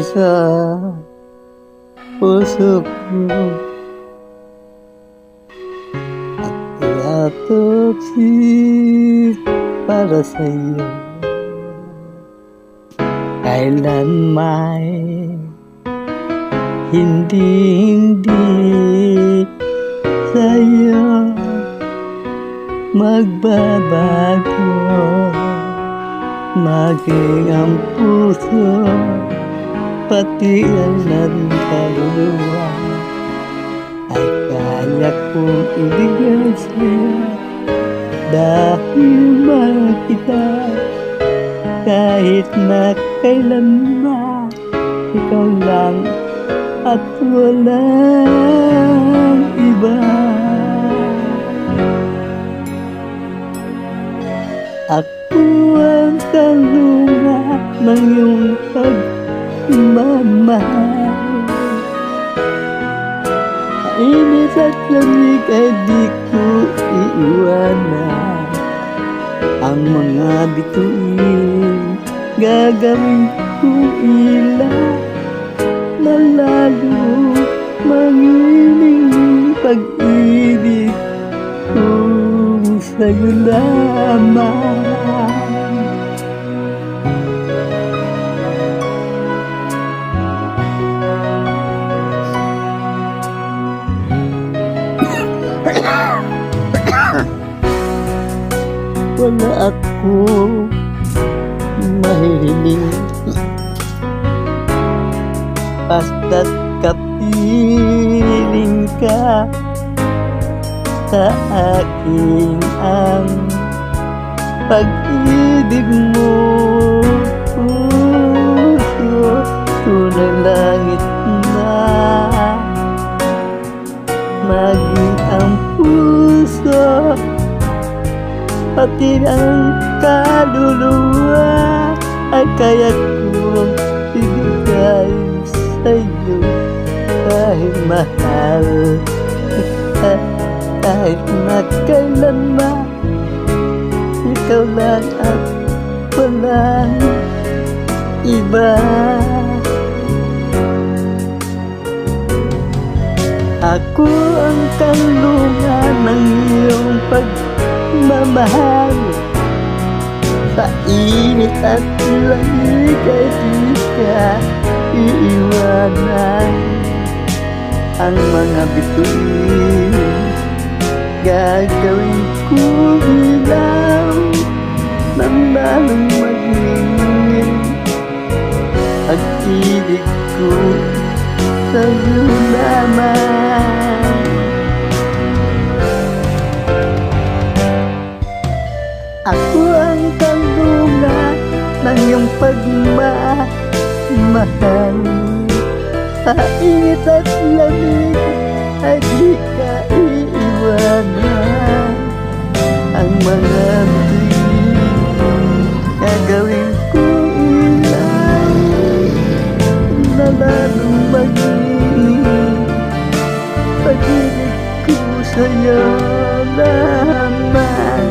sa puso ko at iatoksi para sa'yo. Kailan may hindi sa'yo magbabago, maging ang puso pati ang kaluluwa ay kaya kong ibigay sa'yo dahil mahal kita. Kahit na kailan na ikaw lang at walang iba. Ako ang kalunga ng iyong pagmamahal. Init at lamig ay di ko iiwanan. Ang mga bituin gagawin kong ilan na lalo mangiling pag-ibig kung sa'yo lamang. Wala ako mahiling basta't kapiling ka sa akin. Ang pag-ibig mo puso tunay langit na, maging ang puso pati ang kaluluwa ay kaya kong ibigay sa'yo. Dahil mahal kita, kahit na kailanman ikaw lang at walang iba. Ako ang kalunga ng iyong pagmamahal. Sa init at lamig ay di ka iiwanan. Ang mga bituin gagawin ko ilaw ng lalong magingin. Pag-ibig ko sa'yo lamang. Ako ang kalunga ng iyong pagmamahal. Sa init at lamig ay di ka iiwanan. Ang mga bituin gagawin ko ilaw na lalong maging. Pag-ibig ko sa'yo lamang.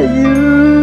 You